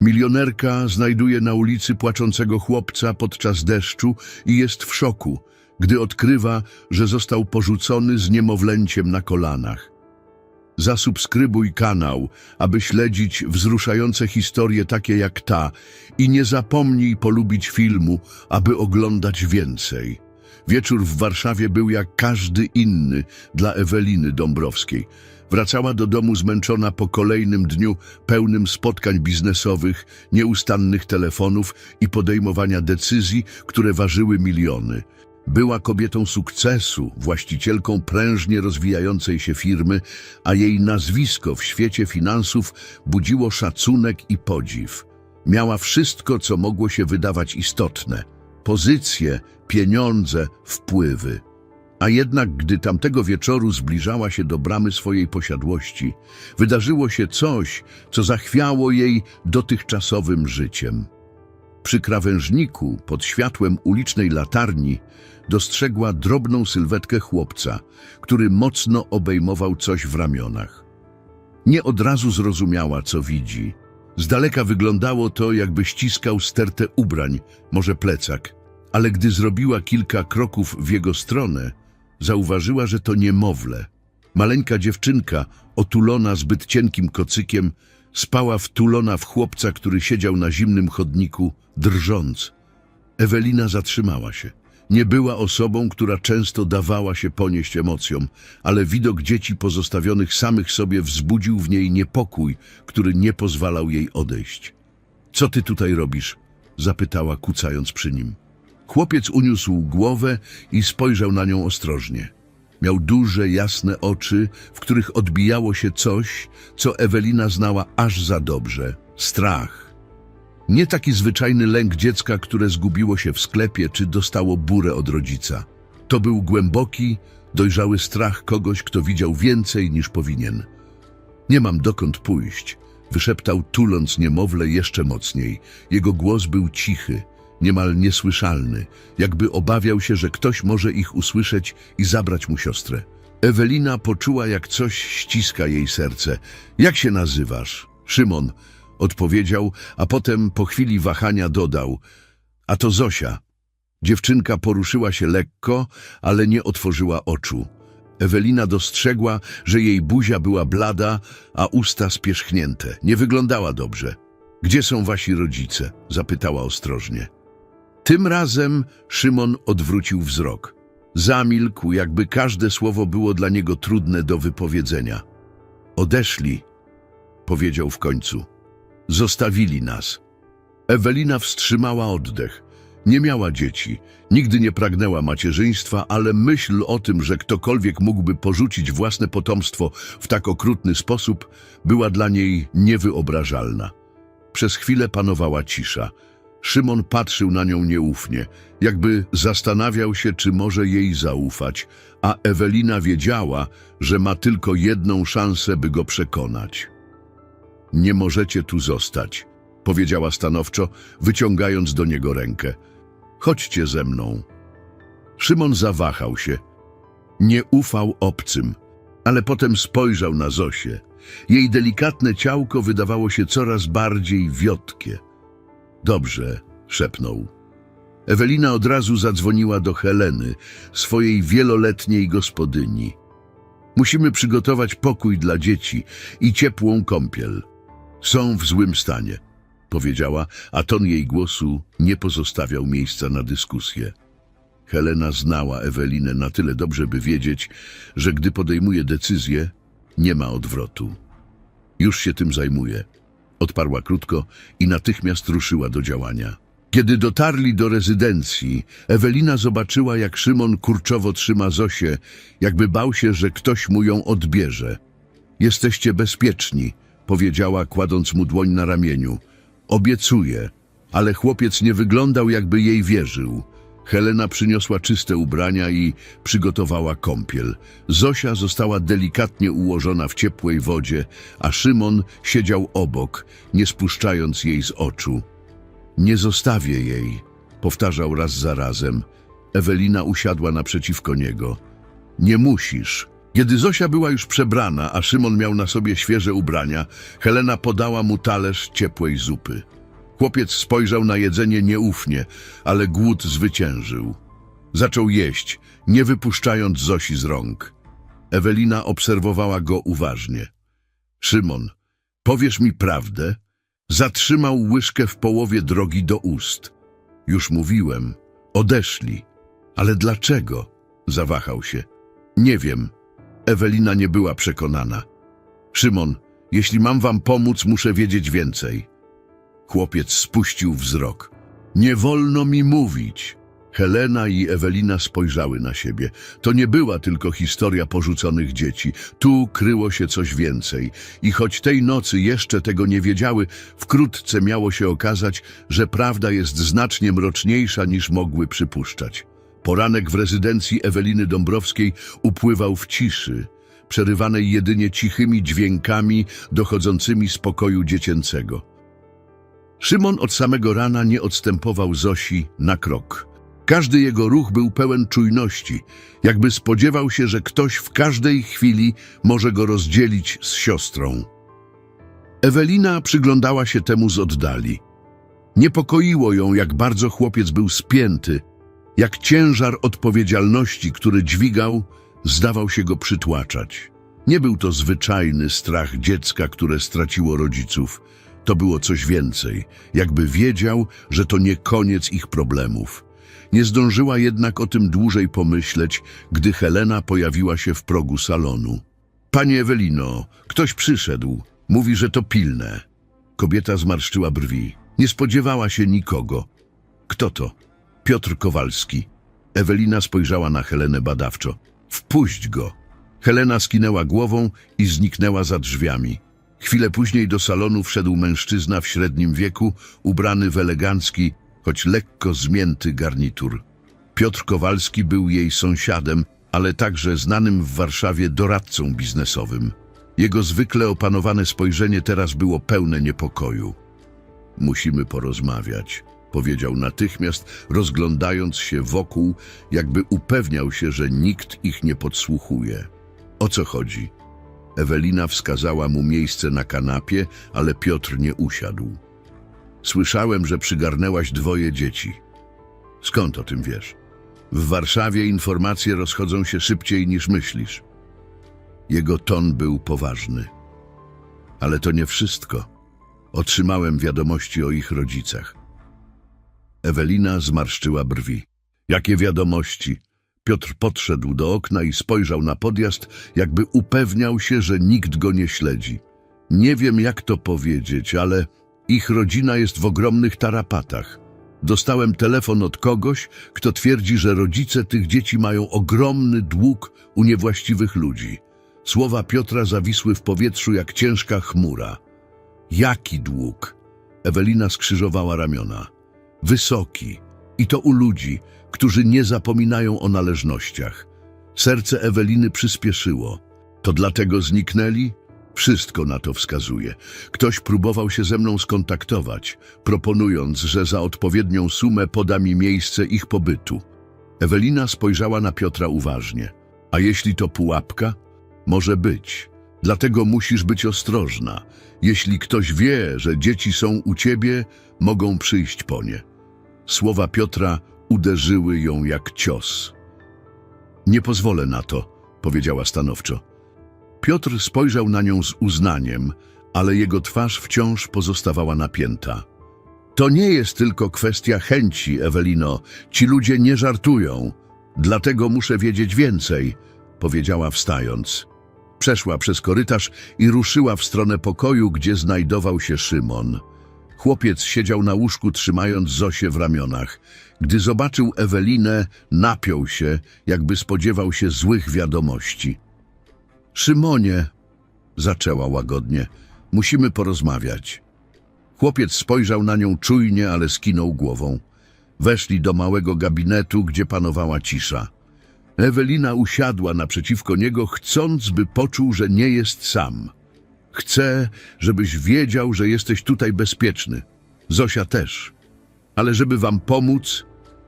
Milionerka znajduje na ulicy płaczącego chłopca podczas deszczu i jest w szoku, gdy odkrywa, że został porzucony z niemowlęciem na kolanach. Zasubskrybuj kanał, aby śledzić wzruszające historie takie jak ta i nie zapomnij polubić filmu, aby oglądać więcej. Wieczór w Warszawie był jak każdy inny dla Eweliny Dąbrowskiej. Wracała do domu zmęczona po kolejnym dniu pełnym spotkań biznesowych, nieustannych telefonów i podejmowania decyzji, które ważyły miliony. Była kobietą sukcesu, właścicielką prężnie rozwijającej się firmy, a jej nazwisko w świecie finansów budziło szacunek i podziw. Miała wszystko, co mogło się wydawać istotne: pozycje, pieniądze, wpływy. A jednak, gdy tamtego wieczoru zbliżała się do bramy swojej posiadłości, wydarzyło się coś, co zachwiało jej dotychczasowym życiem. Przy krawężniku, pod światłem ulicznej latarni, dostrzegła drobną sylwetkę chłopca, który mocno obejmował coś w ramionach. Nie od razu zrozumiała, co widzi. Z daleka wyglądało to, jakby ściskał stertę ubrań, może plecak, ale gdy zrobiła kilka kroków w jego stronę, zauważyła, że to niemowlę. Maleńka dziewczynka, otulona zbyt cienkim kocykiem, spała wtulona w chłopca, który siedział na zimnym chodniku, drżąc. Ewelina zatrzymała się. Nie była osobą, która często dawała się ponieść emocjom, ale widok dzieci pozostawionych samych sobie wzbudził w niej niepokój, który nie pozwalał jej odejść. — Co ty tutaj robisz? — zapytała, kucając przy nim. Chłopiec uniósł głowę i spojrzał na nią ostrożnie. Miał duże, jasne oczy, w których odbijało się coś, co Ewelina znała aż za dobrze – strach. Nie taki zwyczajny lęk dziecka, które zgubiło się w sklepie czy dostało burę od rodzica. To był głęboki, dojrzały strach kogoś, kto widział więcej niż powinien. — Nie mam dokąd pójść — wyszeptał, tuląc niemowlę jeszcze mocniej. Jego głos był cichy, niemal niesłyszalny, jakby obawiał się, że ktoś może ich usłyszeć i zabrać mu siostrę. Ewelina poczuła, jak coś ściska jej serce. — Jak się nazywasz? — Szymon — odpowiedział, a potem po chwili wahania dodał: — A to Zosia. Dziewczynka poruszyła się lekko, ale nie otworzyła oczu. Ewelina dostrzegła, że jej buzia była blada, a usta spierzchnięte. Nie wyglądała dobrze. — Gdzie są wasi rodzice? — zapytała ostrożnie. Tym razem Szymon odwrócił wzrok. Zamilkł, jakby każde słowo było dla niego trudne do wypowiedzenia. — Odeszli — powiedział w końcu. — Zostawili nas. Ewelina wstrzymała oddech. Nie miała dzieci, nigdy nie pragnęła macierzyństwa, ale myśl o tym, że ktokolwiek mógłby porzucić własne potomstwo w tak okrutny sposób, była dla niej niewyobrażalna. Przez chwilę panowała cisza. Szymon patrzył na nią nieufnie, jakby zastanawiał się, czy może jej zaufać, a Ewelina wiedziała, że ma tylko jedną szansę, by go przekonać. — Nie możecie tu zostać — powiedziała stanowczo, wyciągając do niego rękę. — Chodźcie ze mną. Szymon zawahał się. Nie ufał obcym, ale potem spojrzał na Zosię. Jej delikatne ciałko wydawało się coraz bardziej wiotkie. — Dobrze — szepnął. Ewelina od razu zadzwoniła do Heleny, swojej wieloletniej gospodyni. — Musimy przygotować pokój dla dzieci i ciepłą kąpiel. Są w złym stanie — powiedziała, a ton jej głosu nie pozostawiał miejsca na dyskusję. Helena znała Ewelinę na tyle dobrze, by wiedzieć, że gdy podejmuje decyzję, nie ma odwrotu. — Już się tym zajmuję — odparła krótko i natychmiast ruszyła do działania. Kiedy dotarli do rezydencji, Ewelina zobaczyła, jak Szymon kurczowo trzyma Zosię, jakby bał się, że ktoś mu ją odbierze. — Jesteście bezpieczni — powiedziała, kładąc mu dłoń na ramieniu. — Obiecuję. Ale chłopiec nie wyglądał, jakby jej wierzył. Helena przyniosła czyste ubrania i przygotowała kąpiel. Zosia została delikatnie ułożona w ciepłej wodzie, a Szymon siedział obok, nie spuszczając jej z oczu. — Nie zostawię jej — powtarzał raz za razem. Ewelina usiadła naprzeciwko niego. — Nie musisz Kiedy Zosia była już przebrana, a Szymon miał na sobie świeże ubrania, Helena podała mu talerz ciepłej zupy. Chłopiec spojrzał na jedzenie nieufnie, ale głód zwyciężył. Zaczął jeść, nie wypuszczając Zosi z rąk. Ewelina obserwowała go uważnie. Szymon, powiesz mi prawdę? Zatrzymał łyżkę w połowie drogi do ust. Już mówiłem, odeszli. Ale dlaczego? Zawahał się. Nie wiem. Ewelina nie była przekonana. Szymon, jeśli mam wam pomóc, muszę wiedzieć więcej. Chłopiec spuścił wzrok. Nie wolno mi mówić. Helena i Ewelina spojrzały na siebie. To nie była tylko historia porzuconych dzieci. Tu kryło się coś więcej. I choć tej nocy jeszcze tego nie wiedziały, wkrótce miało się okazać, że prawda jest znacznie mroczniejsza niż mogły przypuszczać. Poranek w rezydencji Eweliny Dąbrowskiej upływał w ciszy, przerywanej jedynie cichymi dźwiękami dochodzącymi z pokoju dziecięcego. Szymon od samego rana nie odstępował Zosi na krok. Każdy jego ruch był pełen czujności, jakby spodziewał się, że ktoś w każdej chwili może go rozdzielić z siostrą. Ewelina przyglądała się temu z oddali. Niepokoiło ją, jak bardzo chłopiec był spięty, jak ciężar odpowiedzialności, który dźwigał, zdawał się go przytłaczać. Nie był to zwyczajny strach dziecka, które straciło rodziców. To było coś więcej, jakby wiedział, że to nie koniec ich problemów. Nie zdążyła jednak o tym dłużej pomyśleć, gdy Helena pojawiła się w progu salonu. Pani Ewelino, ktoś przyszedł. Mówi, że to pilne. Kobieta zmarszczyła brwi. Nie spodziewała się nikogo. Kto to? Piotr Kowalski. Ewelina spojrzała na Helenę badawczo. Wpuść go. Helena skinęła głową i zniknęła za drzwiami. Chwilę później do salonu wszedł mężczyzna w średnim wieku, ubrany w elegancki, choć lekko zmięty garnitur. Piotr Kowalski był jej sąsiadem, ale także znanym w Warszawie doradcą biznesowym. Jego zwykle opanowane spojrzenie teraz było pełne niepokoju. Musimy porozmawiać, powiedział natychmiast, rozglądając się wokół, jakby upewniał się, że nikt ich nie podsłuchuje. O co chodzi? Ewelina wskazała mu miejsce na kanapie, ale Piotr nie usiadł. Słyszałem, że przygarnęłaś 2 dzieci. Skąd o tym wiesz? W Warszawie informacje rozchodzą się szybciej niż myślisz. Jego ton był poważny. Ale to nie wszystko. Otrzymałem wiadomości o ich rodzicach. Ewelina zmarszczyła brwi. Jakie wiadomości? Piotr podszedł do okna i spojrzał na podjazd, jakby upewniał się, że nikt go nie śledzi. Nie wiem, jak to powiedzieć, ale ich rodzina jest w ogromnych tarapatach. Dostałem telefon od kogoś, kto twierdzi, że rodzice tych dzieci mają ogromny dług u niewłaściwych ludzi. Słowa Piotra zawisły w powietrzu jak ciężka chmura. Jaki dług? Ewelina skrzyżowała ramiona. Wysoki. I to u ludzi, którzy nie zapominają o należnościach. Serce Eweliny przyspieszyło. To dlatego zniknęli? Wszystko na to wskazuje. Ktoś próbował się ze mną skontaktować, proponując, że za odpowiednią sumę poda mi miejsce ich pobytu. Ewelina spojrzała na Piotra uważnie. A jeśli to pułapka? Może być. Dlatego musisz być ostrożna. Jeśli ktoś wie, że dzieci są u ciebie, mogą przyjść po nie. Słowa Piotra uderzyły ją jak cios. Nie pozwolę na to, powiedziała stanowczo. Piotr spojrzał na nią z uznaniem, ale jego twarz wciąż pozostawała napięta. To nie jest tylko kwestia chęci, Ewelino. Ci ludzie nie żartują. Dlatego muszę wiedzieć więcej, powiedziała wstając. Przeszła przez korytarz i ruszyła w stronę pokoju, gdzie znajdował się Szymon. Chłopiec siedział na łóżku, trzymając Zosię w ramionach. Gdy zobaczył Ewelinę, napiął się, jakby spodziewał się złych wiadomości. Szymonie, zaczęła łagodnie, musimy porozmawiać. Chłopiec spojrzał na nią czujnie, ale skinął głową. Weszli do małego gabinetu, gdzie panowała cisza. Ewelina usiadła naprzeciwko niego, chcąc, by poczuł, że nie jest sam. Chcę, żebyś wiedział, że jesteś tutaj bezpieczny. Zosia też. Ale żeby wam pomóc,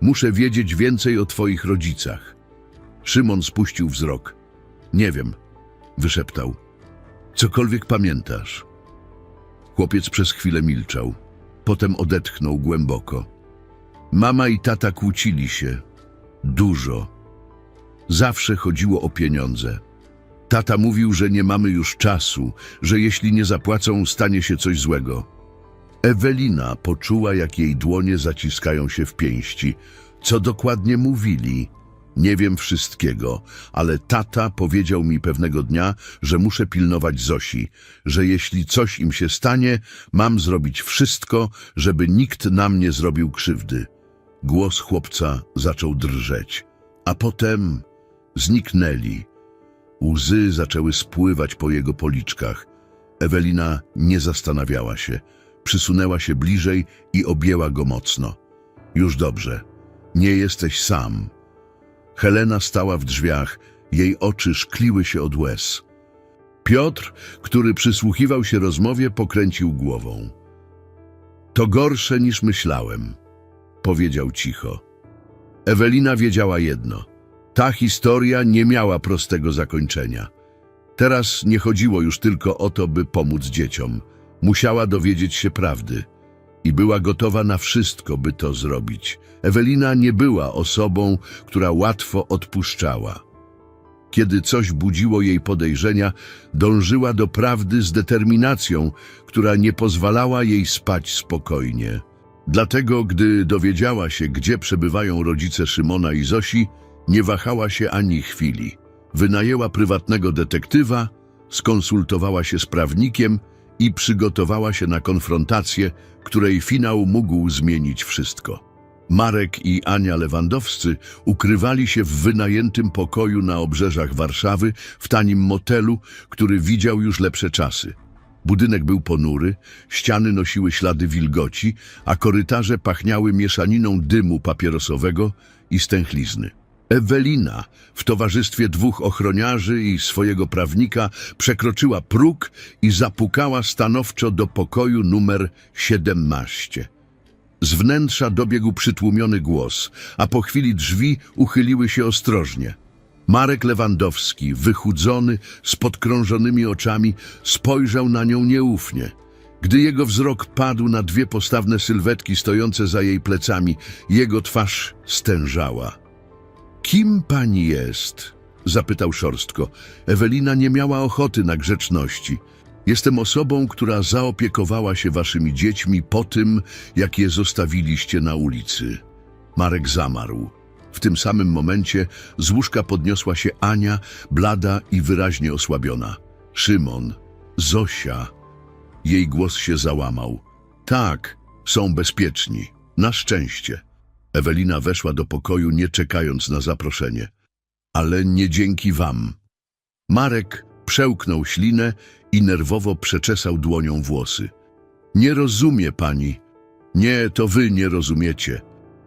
muszę wiedzieć więcej o twoich rodzicach. Szymon spuścił wzrok. Nie wiem, wyszeptał. Cokolwiek pamiętasz? Chłopiec przez chwilę milczał. Potem odetchnął głęboko. Mama i tata kłócili się. Dużo. Zawsze chodziło o pieniądze. Tata mówił, że nie mamy już czasu, że jeśli nie zapłacą, stanie się coś złego. Ewelina poczuła, jak jej dłonie zaciskają się w pięści. Co dokładnie mówili? Nie wiem wszystkiego, ale tata powiedział mi pewnego dnia, że muszę pilnować Zosi, że jeśli coś im się stanie, mam zrobić wszystko, żeby nikt nam nie zrobił krzywdy. Głos chłopca zaczął drżeć, a potem zniknęli. Łzy zaczęły spływać po jego policzkach. Ewelina nie zastanawiała się. Przysunęła się bliżej i objęła go mocno. Już dobrze. Nie jesteś sam. Helena stała w drzwiach. Jej oczy szkliły się od łez. Piotr, który przysłuchiwał się rozmowie, pokręcił głową. To gorsze niż myślałem, powiedział cicho. Ewelina wiedziała jedno. Ta historia nie miała prostego zakończenia. Teraz nie chodziło już tylko o to, by pomóc dzieciom. Musiała dowiedzieć się prawdy i była gotowa na wszystko, by to zrobić. Ewelina nie była osobą, która łatwo odpuszczała. Kiedy coś budziło jej podejrzenia, dążyła do prawdy z determinacją, która nie pozwalała jej spać spokojnie. Dlatego, gdy dowiedziała się, gdzie przebywają rodzice Szymona i Zosi, nie wahała się ani chwili. Wynajęła prywatnego detektywa, skonsultowała się z prawnikiem i przygotowała się na konfrontację, której finał mógł zmienić wszystko. Marek i Ania Lewandowscy ukrywali się w wynajętym pokoju na obrzeżach Warszawy, w tanim motelu, który widział już lepsze czasy. Budynek był ponury, ściany nosiły ślady wilgoci, a korytarze pachniały mieszaniną dymu papierosowego i stęchlizny. Ewelina w towarzystwie 2 ochroniarzy i swojego prawnika przekroczyła próg i zapukała stanowczo do pokoju numer 17. Z wnętrza dobiegł przytłumiony głos, a po chwili drzwi uchyliły się ostrożnie. Marek Lewandowski, wychudzony, z podkrążonymi oczami, spojrzał na nią nieufnie. Gdy jego wzrok padł na 2 postawne sylwetki stojące za jej plecami, jego twarz stężała. Kim pani jest? Zapytał szorstko. Ewelina nie miała ochoty na grzeczności. Jestem osobą, która zaopiekowała się waszymi dziećmi po tym, jak je zostawiliście na ulicy. Marek zamarł. W tym samym momencie z łóżka podniosła się Ania, blada i wyraźnie osłabiona. Szymon, Zosia. Jej głos się załamał. Tak, są bezpieczni. Na szczęście. Ewelina weszła do pokoju, nie czekając na zaproszenie. Ale nie dzięki wam. Marek przełknął ślinę i nerwowo przeczesał dłonią włosy. Nie rozumie pani. Nie, to wy nie rozumiecie.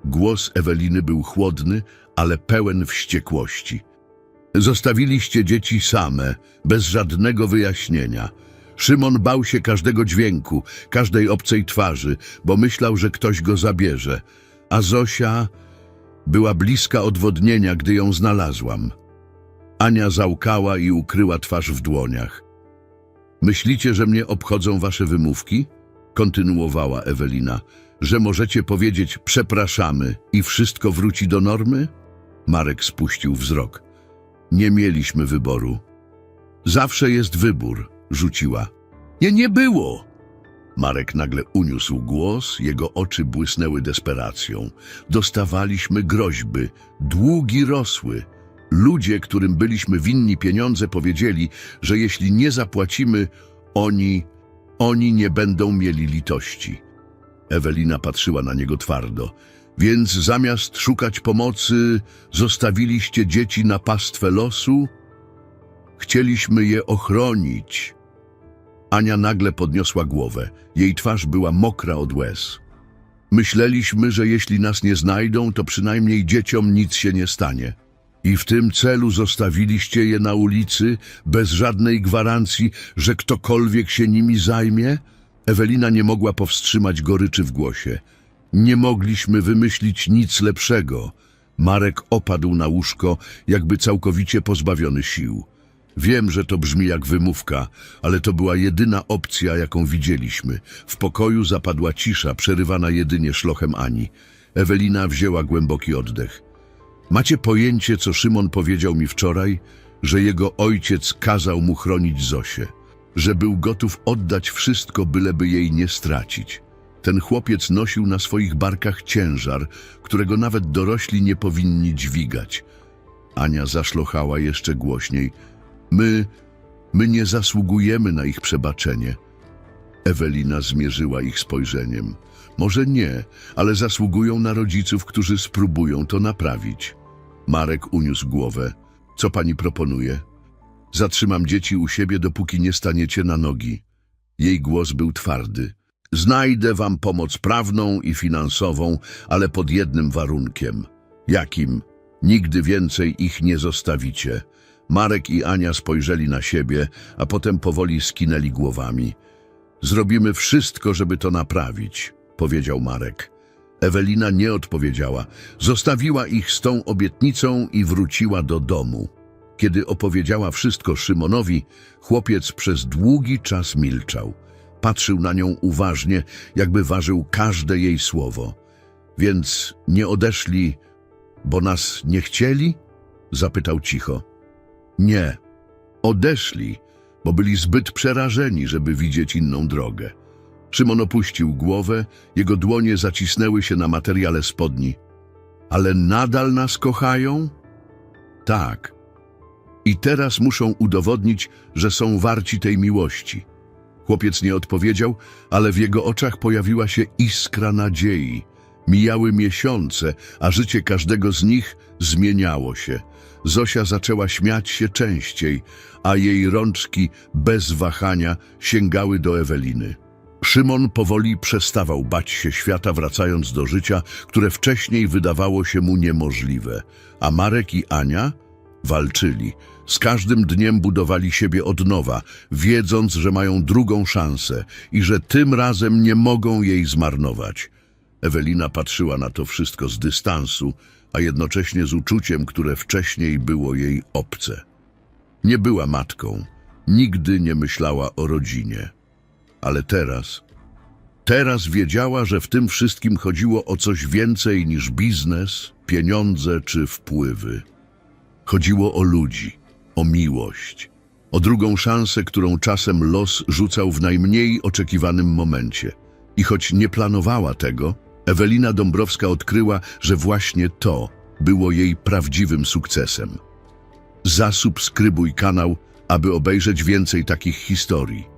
Głos Eweliny był chłodny, ale pełen wściekłości. Zostawiliście dzieci same, bez żadnego wyjaśnienia. Szymon bał się każdego dźwięku, każdej obcej twarzy, bo myślał, że ktoś go zabierze. A Zosia była bliska odwodnienia, gdy ją znalazłam. Ania załkała i ukryła twarz w dłoniach. Myślicie, że mnie obchodzą wasze wymówki? Kontynuowała Ewelina. Że możecie powiedzieć przepraszamy i wszystko wróci do normy? Marek spuścił wzrok. Nie mieliśmy wyboru. Zawsze jest wybór, rzuciła. Nie było! Marek nagle uniósł głos, jego oczy błysnęły desperacją. Dostawaliśmy groźby, długi rosły. Ludzie, którym byliśmy winni pieniądze, powiedzieli, że jeśli nie zapłacimy, oni nie będą mieli litości. Ewelina patrzyła na niego twardo. Więc zamiast szukać pomocy, zostawiliście dzieci na pastwę losu? Chcieliśmy je ochronić. Ania nagle podniosła głowę. Jej twarz była mokra od łez. Myśleliśmy, że jeśli nas nie znajdą, to przynajmniej dzieciom nic się nie stanie. I w tym celu zostawiliście je na ulicy, bez żadnej gwarancji, że ktokolwiek się nimi zajmie? Ewelina nie mogła powstrzymać goryczy w głosie. Nie mogliśmy wymyślić nic lepszego. Marek opadł na łóżko, jakby całkowicie pozbawiony sił. Wiem, że to brzmi jak wymówka, ale to była jedyna opcja, jaką widzieliśmy. W pokoju zapadła cisza, przerywana jedynie szlochem Ani. Ewelina wzięła głęboki oddech. Macie pojęcie, co Szymon powiedział mi wczoraj? Że jego ojciec kazał mu chronić Zosię. Że był gotów oddać wszystko, byleby jej nie stracić. Ten chłopiec nosił na swoich barkach ciężar, którego nawet dorośli nie powinni dźwigać. Ania zaszlochała jeszcze głośniej. My nie zasługujemy na ich przebaczenie. Ewelina zmierzyła ich spojrzeniem. Może nie, ale zasługują na rodziców, którzy spróbują to naprawić. Marek uniósł głowę. Co pani proponuje? Zatrzymam dzieci u siebie, dopóki nie staniecie na nogi. Jej głos był twardy. Znajdę wam pomoc prawną i finansową, ale pod jednym warunkiem. Jakim? Nigdy więcej ich nie zostawicie. Marek i Ania spojrzeli na siebie, a potem powoli skinęli głowami. Zrobimy wszystko, żeby to naprawić, powiedział Marek. Ewelina nie odpowiedziała. Zostawiła ich z tą obietnicą i wróciła do domu. Kiedy opowiedziała wszystko Szymonowi, chłopiec przez długi czas milczał. Patrzył na nią uważnie, jakby ważył każde jej słowo. Więc nie odeszli, bo nas nie chcieli? Zapytał cicho. Nie. Odeszli, bo byli zbyt przerażeni, żeby widzieć inną drogę. Szymon opuścił głowę, jego dłonie zacisnęły się na materiale spodni. Ale nadal nas kochają? Tak. I teraz muszą udowodnić, że są warci tej miłości. Chłopiec nie odpowiedział, ale w jego oczach pojawiła się iskra nadziei. Mijały miesiące, a życie każdego z nich zmieniało się. Zosia zaczęła śmiać się częściej, a jej rączki bez wahania sięgały do Eweliny. Szymon powoli przestawał bać się świata, wracając do życia, które wcześniej wydawało się mu niemożliwe. A Marek i Ania walczyli. Z każdym dniem budowali siebie od nowa, wiedząc, że mają drugą szansę i że tym razem nie mogą jej zmarnować. Ewelina patrzyła na to wszystko z dystansu, a jednocześnie z uczuciem, które wcześniej było jej obce. Nie była matką, nigdy nie myślała o rodzinie. Ale teraz wiedziała, że w tym wszystkim chodziło o coś więcej niż biznes, pieniądze czy wpływy. Chodziło o ludzi, o miłość, o drugą szansę, którą czasem los rzucał w najmniej oczekiwanym momencie. I choć nie planowała tego, Ewelina Dąbrowska odkryła, że właśnie to było jej prawdziwym sukcesem. Zasubskrybuj kanał, aby obejrzeć więcej takich historii.